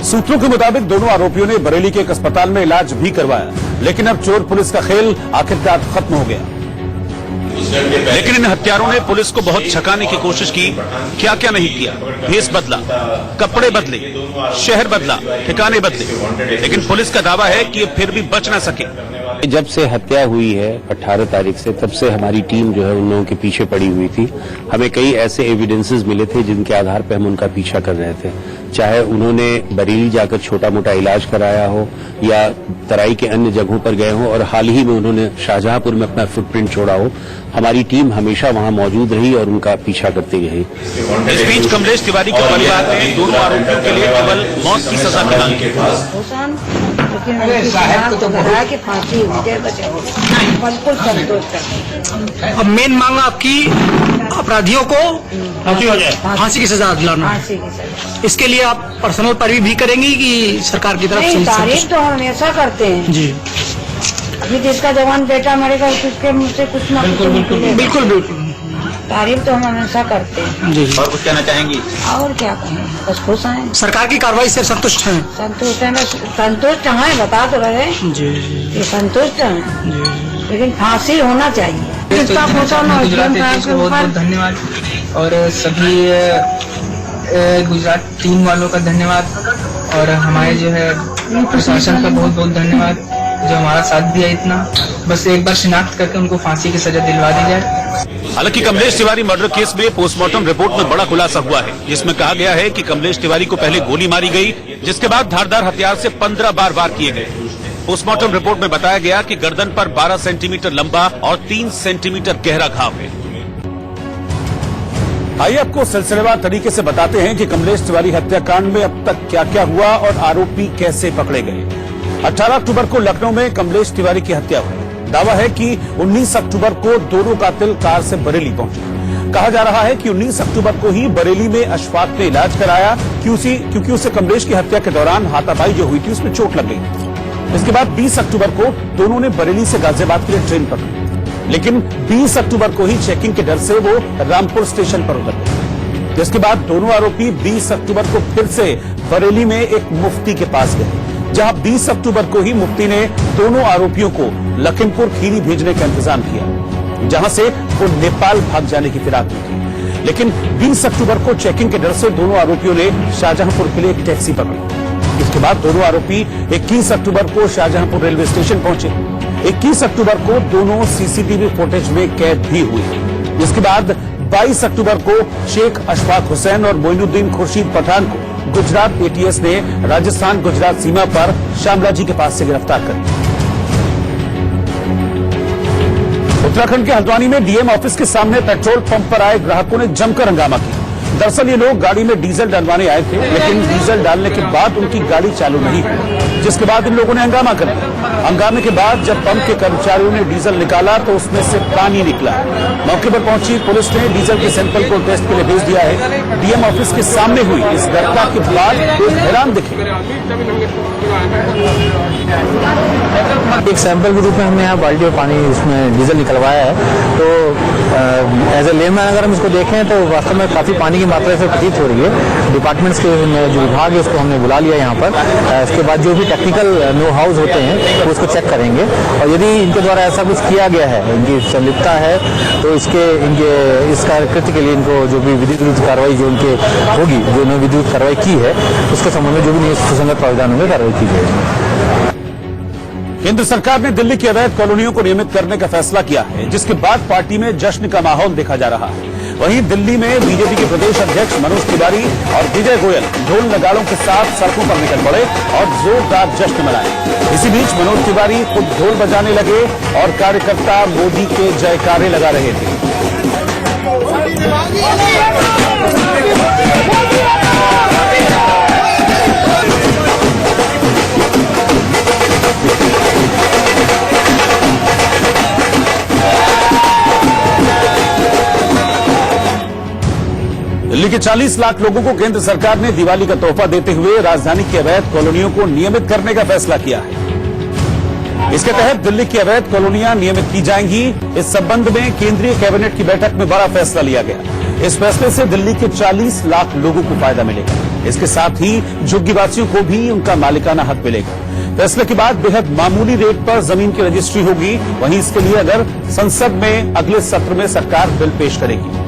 सूत्रों के मुताबिक दोनों आरोपियों ने बरेली के एक अस्पताल में इलाज भी करवाया, लेकिन अब चोर पुलिस का खेल आखिरकार खत्म हो गया। लेकिन इन हत्यारों ने पुलिस को बहुत छकाने की कोशिश की। क्या क्या नहीं किया, भेष बदला, कपड़े बदले, शहर बदला, ठिकाने बदले, लेकिन पुलिस का दावा है कि ये फिर भी बच न सके। जब से हत्या हुई है 18 तारीख से, तब से हमारी टीम जो है उन लोगों के पीछे पड़ी हुई थी। हमें कई ऐसे एविडेंसेस मिले थे जिनके आधार पर हम उनका पीछा कर रहे थे, चाहे उन्होंने बरेली जाकर छोटा मोटा इलाज कराया हो या तराई के अन्य जगहों पर गए हो और हाल ही में उन्होंने शाहजहांपुर में अपना फुटप्रिंट छोड़ा हो। हमारी टीम हमेशा वहां मौजूद रही और उनका पीछा करती रही। इस बीच कमलेश तिवारी के परिवार ने दोनों आरोपियों के लिए केवल मौत की सजा की मांग की। अब मेन मांग आपकी अपराधियों को फांसी की सजा दिलाना। इसके लिए आप पर्सनल पैरवी भी करेंगी कि सरकार की तरफ से? तारीफ तो हम हमेशा करते हैं जी। अभी जिसका जवान बेटा मरेगा उसके मुँह से कुछ ना बिल्कुल बिल्कुल तारीफ तो हम हमेशा करते हैं जी। और कुछ कहना चाहेंगी? और क्या कहें, बस खुश हैं। सरकार की कार्रवाई से संतुष्ट हैं? संतुष्ट हैं, संतुष्ट हैं, बता तो रहे जी। ये संतुष्ट हैं, लेकिन फांसी होना चाहिए। इसका गुजरात एटीएस को बहुत बहुत धन्यवाद और सभी गुजरात टीम वालों का धन्यवाद और हमारे जो है प्रशासन का बहुत बहुत धन्यवाद जो हमारा साथ दिया इतना। बस एक बार शिनाख्त करके उनको फांसी की सजा दिलवा दी जाए। हालांकि कमलेश तिवारी मर्डर केस में पोस्टमार्टम रिपोर्ट में बड़ा खुलासा हुआ है, जिसमें कहा गया है कि कमलेश तिवारी को पहले गोली मारी गई, जिसके बाद धारदार हथियार से 15 बार वार किए गए। पोस्टमार्टम रिपोर्ट में बताया गया कि गर्दन पर 12 सेंटीमीटर लंबा और 3 सेंटीमीटर गहरा घाव है। आइए आपको सिलसिलेवार तरीके से बताते हैं कि कमलेश तिवारी हत्याकांड में अब तक क्या क्या हुआ और आरोपी कैसे पकड़े गए। 18 अक्टूबर को लखनऊ में कमलेश तिवारी की हत्या हुई। दावा है कि 19 अक्टूबर को दोनों कातिल कार से बरेली पहुंचे। कहा जा रहा है कि 19 अक्टूबर को ही बरेली में अशफाक ने इलाज कराया क्योंकि उसे कमलेश की हत्या के दौरान हाथापाई जो हुई थी उसमें चोट लग गई। इसके बाद 20 अक्टूबर को दोनों ने बरेली से गाजियाबाद के लिए ट्रेन पकड़ी, लेकिन 20 अक्टूबर को ही चेकिंग के डर से वो रामपुर स्टेशन पर उतर गए। जिसके बाद दोनों आरोपी 20 अक्टूबर को फिर से बरेली में एक मुफ्ती के पास गए, जहां 20 अक्टूबर को ही मुफ्ती ने दोनों आरोपियों को लखीमपुर खीरी भेजने का इंतजाम किया, जहां से वो नेपाल भाग जाने की फिराक में थी। लेकिन 20 अक्टूबर को चेकिंग के डर से दोनों आरोपियों ने शाहजहांपुर के लिए एक टैक्सी पकड़ी। इसके बाद दोनों आरोपी 21 अक्टूबर को शाहजहांपुर रेलवे स्टेशन पहुंचे। 21 अक्टूबर को दोनों सीसीटीवी फुटेज में कैद भी हुए। इसके बाद 22 अक्टूबर को शेख अशफाक हुसैन और मोइनुद्दीन खुर्शीद पठान को गुजरात एटीएस ने राजस्थान गुजरात सीमा पर शामला जी के पास से गिरफ्तार कर लिया। उत्तराखंड के हल्द्वानी में डीएम ऑफिस के सामने पेट्रोल पंप पर आए ग्राहकों ने जमकर हंगामा किया। दरअसल ये लोग गाड़ी में डीजल डलवाने आए थे, लेकिन डीजल डालने के बाद उनकी गाड़ी चालू नहीं हुई, जिसके बाद इन लोगों ने हंगामा कर दिया। हंगामे के बाद जब पंप के कर्मचारियों ने डीजल निकाला तो उसमें से पानी निकला। मौके पर पहुंची पुलिस ने डीजल के सैंपल को टेस्ट के लिए भेज दिया है। डीएम ऑफिस के सामने हुई इस घटना के बाद लोग हैरान दिखे। एक सैंपल के रूप में हमने यहाँ बाल्टी और पानी इसमें डीजल निकलवाया है। तो एज ए लेमैन अगर हम इसको देखें तो वास्तव में काफी पानी की मात्रा से प्रतीत हो रही है। डिपार्टमेंट्स के जो विभाग है उसको हमने बुला लिया यहाँ पर। इसके बाद जो भी टेक्निकल नो हाउस होते हैं वो उसको चेक करेंगे, और यदि इनके द्वारा ऐसा कुछ किया गया है, इनकी संलिप्तता है, तो इनके इस कृत्य के लिए इनको जो भी विधिक विरुद्ध कार्रवाई जो उनके होगी, जो उन्होंने विधिक कार्रवाई की है उसके संबंध में जो भी सुसंगत प्रावधान होंगे कार्रवाई की जाएगी। केंद्र सरकार ने दिल्ली की अवैध कॉलोनियों को नियमित करने का फैसला किया है, जिसके बाद पार्टी में जश्न का माहौल देखा जा रहा है। वहीं दिल्ली में बीजेपी के प्रदेश अध्यक्ष मनोज तिवारी और विजय गोयल ढोल नगाड़ों के साथ सड़कों पर निकल पड़े और जोरदार जश्न मनाए। इसी बीच मनोज तिवारी खुद ढोल बजाने लगे और कार्यकर्ता मोदी के जयकारे लगा रहे थे। दिल्ली के 40 लाख लोगों को केंद्र सरकार ने दिवाली का तोहफा देते हुए राजधानी की अवैध कॉलोनियों को नियमित करने का फैसला किया है। इसके तहत दिल्ली की अवैध कॉलोनियां नियमित की जाएंगी। इस संबंध में केंद्रीय कैबिनेट की बैठक में बड़ा फैसला लिया गया। इस फैसले से दिल्ली के 40 लाख लोगों को फायदा मिलेगा। इसके साथ ही झुग्गीवासियों को भी उनका मालिकाना हक मिलेगा। फैसले के बाद बेहद मामूली रेट पर जमीन की रजिस्ट्री होगी। वहीं इसके लिए अगर संसद में अगले सत्र में सरकार बिल पेश करेगी।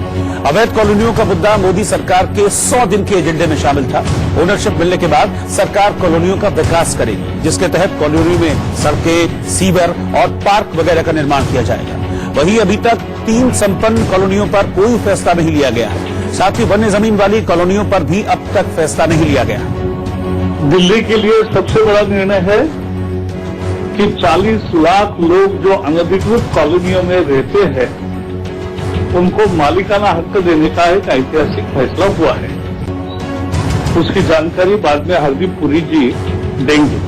अवैध कॉलोनियों का मुद्दा मोदी सरकार के 100 दिन के एजेंडे में शामिल था। ओनरशिप मिलने के बाद सरकार कॉलोनियों का विकास करेगी, जिसके तहत कॉलोनी में सड़कें, सीवर और पार्क वगैरह का निर्माण किया जाएगा। वहीं अभी तक 3 संपन्न कॉलोनियों पर कोई फैसला नहीं लिया गया है। साथ ही वन्य जमीन वाली कॉलोनियों पर भी अब तक फैसला नहीं लिया गया। दिल्ली के लिए सबसे बड़ा निर्णय है कि 40 लाख लोग जो अनधिकृत कॉलोनियों में रहते हैं उनको मालिकाना हक देने का एक ऐतिहासिक फैसला हुआ है। उसकी जानकारी बाद में हरदीप पुरी जी देंगे।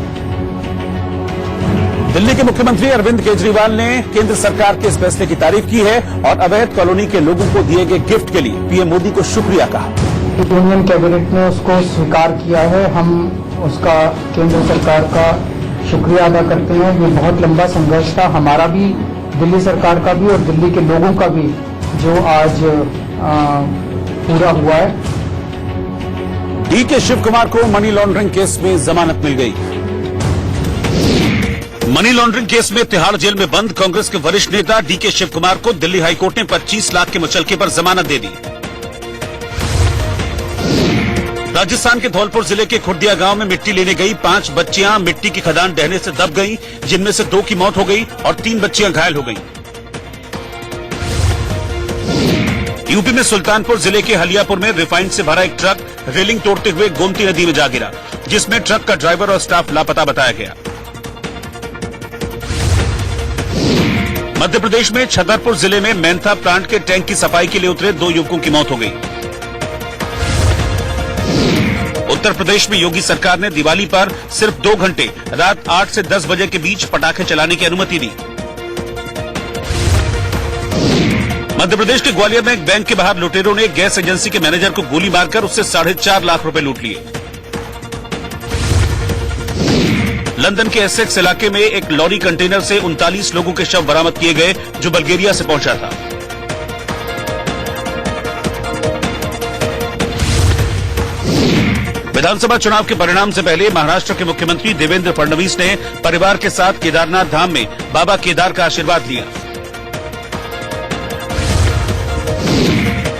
दिल्ली के मुख्यमंत्री अरविंद केजरीवाल ने केंद्र सरकार के इस फैसले की तारीफ की है और अवैध कॉलोनी के लोगों को दिए गए गिफ्ट के लिए पीएम मोदी को शुक्रिया कहा। यूनियन कैबिनेट ने उसको स्वीकार किया है। हम उसका केंद्र सरकार का शुक्रिया अदा करते हैं। ये बहुत लंबा संघर्ष था, हमारा भी, दिल्ली सरकार का भी और दिल्ली के लोगों का भी, जो आज पूरा हुआ है। डीके शिव कुमार को मनी लॉन्ड्रिंग केस में जमानत मिल गई। मनी लॉन्ड्रिंग केस में तिहाड़ जेल में बंद कांग्रेस के वरिष्ठ नेता डीके शिव कुमार को दिल्ली हाईकोर्ट ने 25 लाख के मुचलके पर जमानत दे दी। राजस्थान के धौलपुर जिले के खुर्दिया गांव में मिट्टी लेने गई 5 बच्चियां मिट्टी की खदान ढहने से दब गईं, जिनमें से 2 की मौत हो गई और 3 बच्चियां घायल हो गईं। यूपी में सुल्तानपुर जिले के हलियापुर में रिफाइंड से भरा एक ट्रक रेलिंग तोड़ते हुए गोमती नदी में जा गिरा, जिसमें ट्रक का ड्राइवर और स्टाफ लापता बताया गया। मध्य प्रदेश में छतरपुर जिले में मेंथा प्लांट के टैंक की सफाई के लिए उतरे 2 युवकों की मौत हो गई। उत्तर प्रदेश में योगी सरकार ने दिवाली पर सिर्फ 2 घंटे रात 8 से 10 बजे के बीच पटाखे चलाने की अनुमति दी। मध्य प्रदेश के ग्वालियर में एक बैंक के बाहर लुटेरों ने गैस एजेंसी के मैनेजर को गोली मारकर उससे 4.5 लाख रुपए लूट लिए। लंदन के एसेक्स इलाके में एक लॉरी कंटेनर से 39 लोगों के शव बरामद किए गए, जो बल्गेरिया से पहुंचा था। विधानसभा चुनाव के परिणाम से पहले महाराष्ट्र के मुख्यमंत्री देवेंद्र फडणवीस ने परिवार के साथ केदारनाथ धाम में बाबा केदार का आशीर्वाद लिया।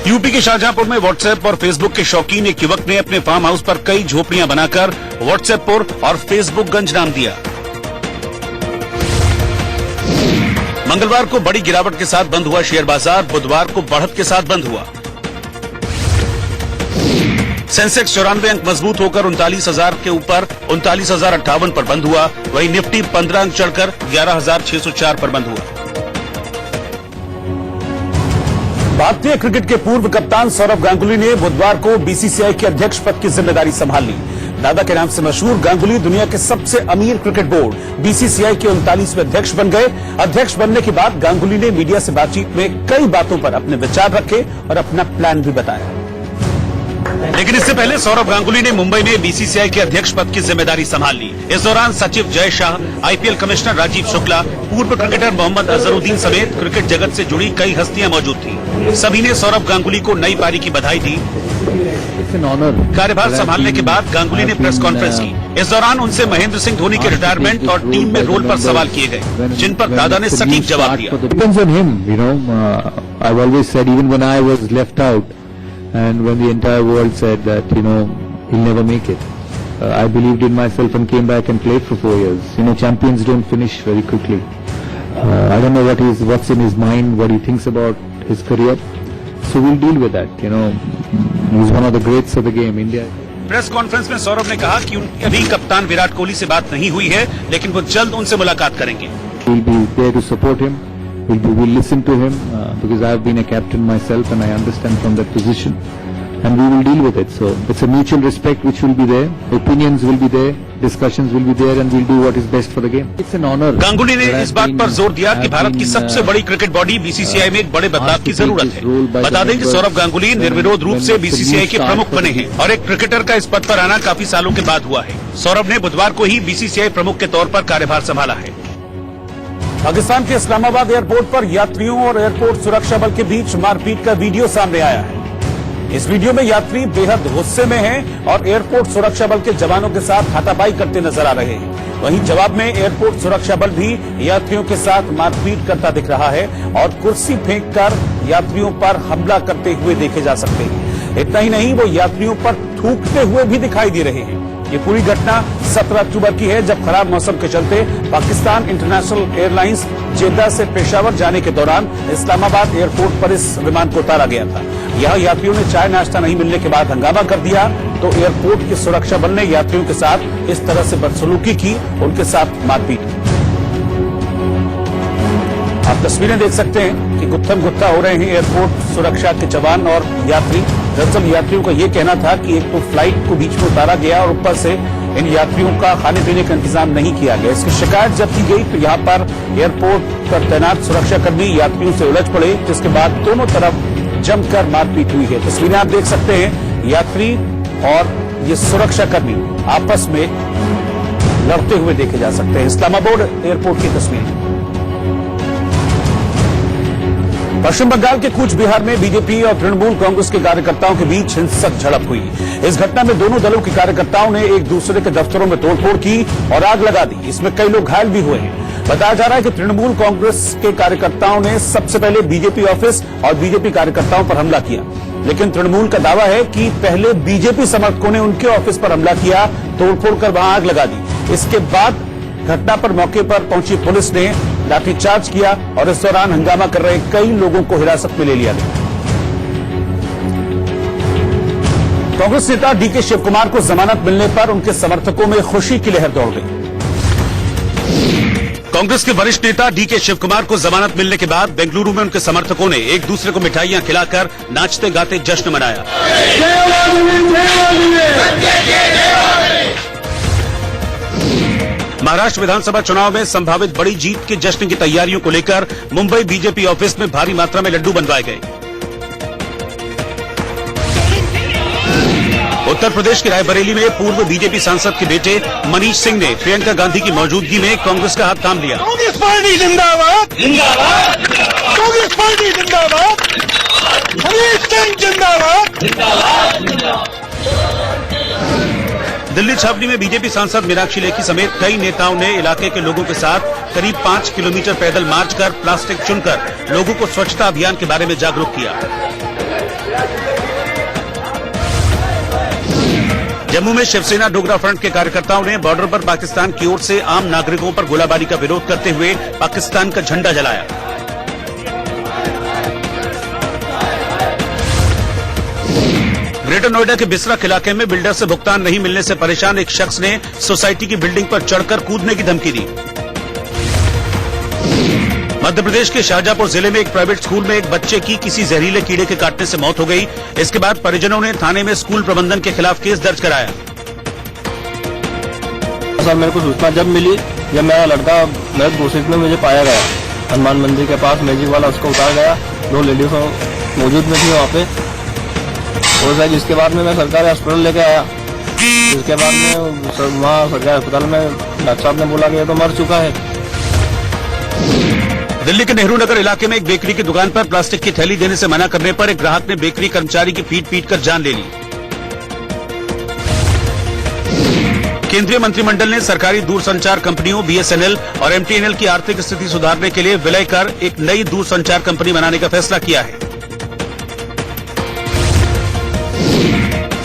यूपी के शाहजहांपुर में व्हाट्सएप और फेसबुक के शौकीन एक युवक ने अपने फार्म हाउस पर कई झोपड़ियां बनाकर व्हाट्सएपपुर और फेसबुकगंज नाम दिया। मंगलवार को बड़ी गिरावट के साथ बंद हुआ शेयर बाजार, बुधवार को बढ़त के साथ बंद हुआ। सेंसेक्स 94 अंक मजबूत होकर 39,000 के ऊपर 39,058 पर बंद हुआ। वहीं निफ्टी 15 अंक चढ़कर 11,604 पर बंद हुआ। भारतीय क्रिकेट के पूर्व कप्तान सौरव गांगुली ने बुधवार को बीसीसीआई के अध्यक्ष पद की जिम्मेदारी संभाल ली। दादा के नाम से मशहूर गांगुली दुनिया के सबसे अमीर क्रिकेट बोर्ड बीसीसीआई के 39वें अध्यक्ष बन गए। अध्यक्ष बनने के बाद गांगुली ने मीडिया से बातचीत में कई बातों पर अपने विचार रखे और अपना प्लान भी बताया। लेकिन इससे पहले सौरव गांगुली ने मुंबई में बीसीसीआई के अध्यक्ष पद की जिम्मेदारी संभाल ली। इस दौरान सचिव जय शाह, आईपीएल कमिश्नर राजीव शुक्ला, पूर्व क्रिकेटर मोहम्मद अजहरुद्दीन समेत क्रिकेट जगत से जुड़ी कई हस्तियां मौजूद थीं। सभी ने सौरव गांगुली को नई पारी की बधाई दी। कार्यभार संभालने के बाद गांगुली ने प्रेस कॉन्फ्रेंस की। इस दौरान उनसे महेंद्र सिंह धोनी के रिटायरमेंट और टीम में रोल पर सवाल किए गए, जिन पर दादा ने सटीक जवाब दिया। And when the entire world said that, he'll never make it, I believed in myself and came back and played for 4 years. Champions don't finish very quickly. I don't know what's in his mind, what he thinks about his career. So we'll deal with that. He's one of the greats of the game, India. Press conference में सौरव ने कहा कि उनकी अभी कप्तान विराट कोहली से बात नहीं हुई है, लेकिन वो जल्द उनसे मुलाकात करेंगे। We'll be there to support him. We'll listen to him because I've been a captain myself and I understand from that position, and we will deal with it. So it's a mutual respect which will be there. Opinions will be there, discussions will be there, and we'll do what is best for the game. It's an honor. Ganguly ने इस बात पर जोर दिया कि भारत की सबसे बड़ी क्रिकेट बॉडी बीसीसीआई में एक बड़े बदलाव की जरूरत है। बता दें कि सौरव गांगुली निर्विरोध रूप से बीसीसीआई के प्रमुख बने हैं और एक क्रिकेटर का इस पद पर आना काफी सालों के बाद हुआ है। सौरव ने बुधवार को ही बीसीसीआई प्रमुख के तौर पर कार्यभार संभाला है। पाकिस्तान के इस्लामाबाद एयरपोर्ट पर यात्रियों और एयरपोर्ट सुरक्षा बल के बीच मारपीट का वीडियो सामने आया है। इस वीडियो में यात्री बेहद गुस्से में हैं और एयरपोर्ट सुरक्षा बल के जवानों के साथ हाथापाई करते नजर आ रहे हैं। वहीं जवाब में एयरपोर्ट सुरक्षा बल भी यात्रियों के साथ मारपीट करता दिख रहा है और कुर्सी फेंककर यात्रियों पर हमला करते हुए देखे जा सकते हैं। इतना ही नहीं, वो यात्रियों पर थूकते हुए भी दिखाई दे रहे हैं। ये पूरी घटना 17 अक्टूबर की है, जब खराब मौसम के चलते पाकिस्तान इंटरनेशनल एयरलाइंस जेद्दा से पेशावर जाने के दौरान इस्लामाबाद एयरपोर्ट पर इस विमान को उतारा गया था। यहां यात्रियों ने चाय नाश्ता नहीं मिलने के बाद हंगामा कर दिया, तो एयरपोर्ट की सुरक्षा बल ने यात्रियों के साथ इस तरह से बदसलूकी की, उनके साथ मारपीट की। आप तस्वीरें देख सकते हैं कि गुत्थम गुत्था हो रहे हैं एयरपोर्ट सुरक्षा के जवान और यात्री। दरअसल यात्रियों का यह कहना था कि एक तो फ्लाइट को बीच में उतारा गया और ऊपर से इन यात्रियों का खाने पीने का इंतजाम नहीं किया गया। इसकी शिकायत जब की गई तो यहाँ पर एयरपोर्ट पर तैनात सुरक्षाकर्मी यात्रियों से उलझ पड़े, जिसके बाद दोनों तरफ जमकर मारपीट हुई है। तस्वीरें आप देख सकते हैं, यात्री और ये सुरक्षाकर्मी आपस में लड़ते हुए देखे जा सकते हैं। इस्लामाबाद एयरपोर्ट की तस्वीर। पश्चिम बंगाल के कूच बिहार में बीजेपी और तृणमूल कांग्रेस के कार्यकर्ताओं के बीच हिंसक झड़प हुई। इस घटना में दोनों दलों के कार्यकर्ताओं ने एक दूसरे के दफ्तरों में तोड़फोड़ की और आग लगा दी। इसमें कई लोग घायल भी हुए हैं। बताया जा रहा है कि तृणमूल कांग्रेस के कार्यकर्ताओं ने सबसे पहले बीजेपी ऑफिस और बीजेपी कार्यकर्ताओं पर हमला किया, लेकिन तृणमूल का दावा है कि पहले बीजेपी समर्थकों ने उनके ऑफिस पर हमला किया, तोड़फोड़ कर वहां आग लगा दी। इसके बाद घटना पर मौके पर पहुंची पुलिस ने लाठीचार्ज किया और इस दौरान हंगामा कर रहे कई लोगों को हिरासत में ले लिया गया। कांग्रेस नेता डीके शिवकुमार को जमानत मिलने पर उनके समर्थकों में खुशी की लहर दौड़ गई। कांग्रेस के वरिष्ठ नेता डीके शिवकुमार को जमानत मिलने के बाद बेंगलुरु में उनके समर्थकों ने एक दूसरे को मिठाइयां खिलाकर नाचते गाते जश्न मनाया। महाराष्ट्र विधानसभा चुनाव में संभावित बड़ी जीत के जश्न की तैयारियों को लेकर मुंबई बीजेपी ऑफिस में भारी मात्रा में लड्डू बनवाए गए। उत्तर प्रदेश के रायबरेली में पूर्व बीजेपी सांसद के बेटे मनीष सिंह ने प्रियंका गांधी की मौजूदगी में कांग्रेस का हाथ थाम लिया। कांग्रेस पार्टी जिंदाबाद, जिंदाबाद, कांग्रेस पार्टी जिंदाबाद, मनीष सिंह जिंदाबाद, जिंदाबाद। दिल्ली छावनी में बीजेपी सांसद मीनाक्षी लेखी समेत कई नेताओं ने इलाके के लोगों के साथ करीब 5 किलोमीटर पैदल मार्च कर प्लास्टिक चुनकर लोगों को स्वच्छता अभियान के बारे में जागरूक किया। जम्मू में शिवसेना डोगरा फ्रंट के कार्यकर्ताओं ने बॉर्डर पर पाकिस्तान की ओर से आम नागरिकों पर गोलाबारी का विरोध करते हुए पाकिस्तान का झंडा जलाया। ग्रेटर नोएडा के बिसरख इलाके में बिल्डर से भुगतान नहीं मिलने से परेशान एक शख्स ने सोसाइटी की बिल्डिंग पर चढ़कर कूदने की धमकी दी। मध्य प्रदेश के शाहजहांपुर जिले में एक प्राइवेट स्कूल में एक बच्चे की किसी जहरीले कीड़े के काटने से मौत हो गई। इसके बाद परिजनों ने थाने में स्कूल प्रबंधन के खिलाफ केस दर्ज कराया। सर, मेरे को सूचना जब मिली, जब मेरा लड़का मृत घोषित में मुझे पाया गया हनुमान मंदिर के पास, मैजिक वाला उसको उतार गया, 2 लेडीज मौजूद में थी वहाँ पे। और सर जिसके बाद में मैं सरकारी अस्पताल लेके आया, जिसके बाद में वहाँ सरकारी अस्पताल में डॉक्टर साहब ने बोला कि ये तो मर चुका है। दिल्ली के नेहरू नगर इलाके में एक बेकरी की दुकान पर प्लास्टिक की थैली देने से मना करने पर एक ग्राहक ने बेकरी कर्मचारी की पीट कर जान ले ली। केंद्रीय मंत्रिमंडल ने सरकारी दूरसंचार कंपनियों BSNL और MTNL की आर्थिक स्थिति सुधारने के लिए विलय कर एक नई दूरसंचार कंपनी बनाने का फैसला किया है।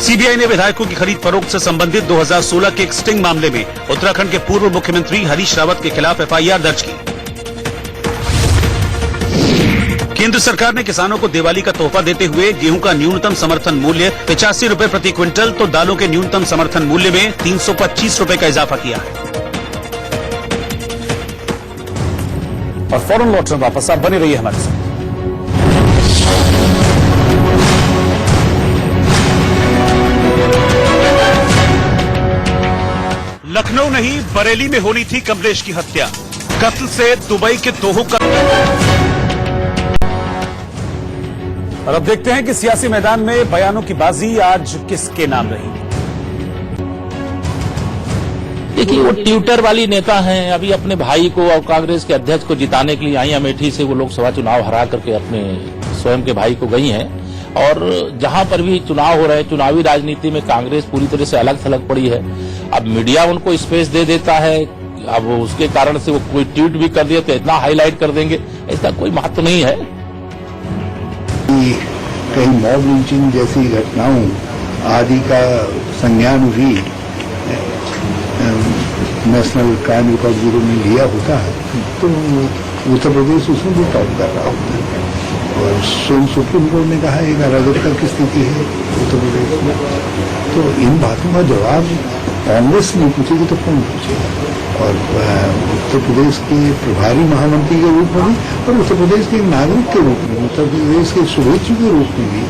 CBI ने विधायकों की खरीद फरोख्त से संबंधित 2016 के एक स्टिंग मामले में उत्तराखंड के पूर्व मुख्यमंत्री हरीश रावत के खिलाफ FIR दर्ज की। केंद्र सरकार ने किसानों को दिवाली का तोहफा देते हुए गेहूं का न्यूनतम समर्थन मूल्य 85 रुपए प्रति क्विंटल तो दालों के न्यूनतम समर्थन मूल्य में 325 रुपए का इजाफा किया है। और फौरन लौटकर वापस आप बने रहिए हमारे साथ। लखनऊ नहीं बरेली में होनी थी कमलेश की हत्या, कत्ल से दुबई के तोहू का। और अब देखते हैं कि सियासी मैदान में बयानों की बाजी आज किसके नाम रही। देखिए, वो ट्विटर वाली नेता हैं, अभी अपने भाई को और कांग्रेस के अध्यक्ष को जिताने के लिए आई अमेठी से वो लोकसभा चुनाव हरा करके अपने स्वयं के भाई को गई हैं। और जहां पर भी चुनाव हो रहे हैं, चुनावी राजनीति में कांग्रेस पूरी तरह से अलग थलग पड़ी है। अब मीडिया उनको स्पेस दे देता है, अब उसके कारण से वो कोई ट्वीट भी कर दिया तो इतना हाईलाइट कर देंगे, ऐसा कोई महत्व नहीं है। कहीं मॉब लिंचिंग जैसी घटनाओं आदि का संज्ञान भी नेशनल क्राइम रिकॉर्ड ब्यूरो में लिया होता है तो उत्तर प्रदेश उसमें भी टॉप कर रहा होता है। और स्वयं सुप्रीम कोर्ट ने कहा एक अराजकता की स्थिति है उत्तर प्रदेश में, तो इन बातों का जवाब कांग्रेस नहीं पूछेगी तो कौन पूछेगा। और उत्तर प्रदेश के प्रभारी महामंत्री के रूप में भी और उत्तर प्रदेश के नागरिक के रूप में, उत्तर प्रदेश के शुभेच्छु के रूप में भी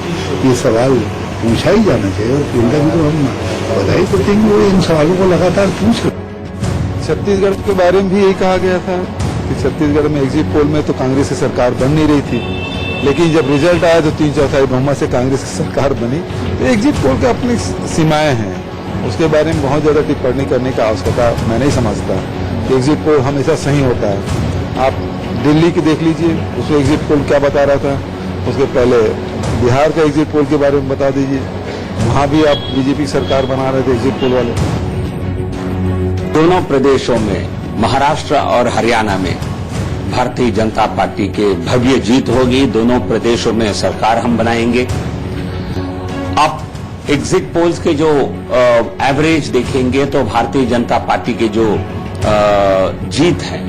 ये सवाल पूछा ही जाना चाहिए। और इनका भी तो हम बधाई देते हैं कि वो इन सवालों को लगातार पूछ रहे। छत्तीसगढ़ के बारे में भी यही कहा गया था कि छत्तीसगढ़ में एग्जिट पोल में तो कांग्रेस की सरकार बन नहीं रही थी, लेकिन जब रिजल्ट आया तो 3/4 बहुमत से कांग्रेस की सरकार बनी। तो एग्जिट पोल के अपनी सीमाएं हैं, उसके बारे में बहुत ज्यादा टिप्पणी करने की आवश्यकता मैं नहीं समझता कि एग्जिट पोल हमेशा सही होता है। आप दिल्ली की देख लीजिए, उसमें एग्जिट पोल क्या बता रहा था, उसके पहले बिहार का एग्जिट पोल के बारे में बता दीजिए, वहां भी आप बीजेपी सरकार बना रहे थे एग्जिट पोल वाले। दोनों प्रदेशों में, महाराष्ट्र और हरियाणा में भारतीय जनता पार्टी के भव्य जीत होगी। दोनों प्रदेशों में सरकार हम बनाएंगे। अब एग्जिट पोल्स के जो एवरेज देखेंगे तो भारतीय जनता पार्टी की जो जीत है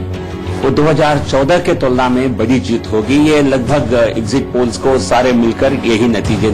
वो 2014 के तुलना में बड़ी जीत होगी। ये लगभग एग्जिट पोल्स को सारे मिलकर यही नतीजे